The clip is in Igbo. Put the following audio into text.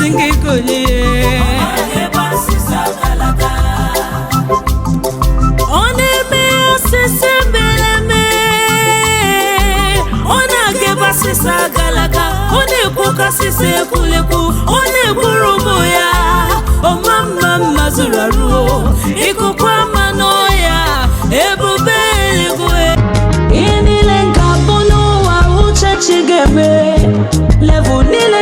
singi kulie One me asise beleme Ona geba sisa galaka One kuka sise kuleku One kurubuya O mama mazuraru Iku kwa manoya Ebubeli kwe Ini lenga bono wa uche chigebe Levu nile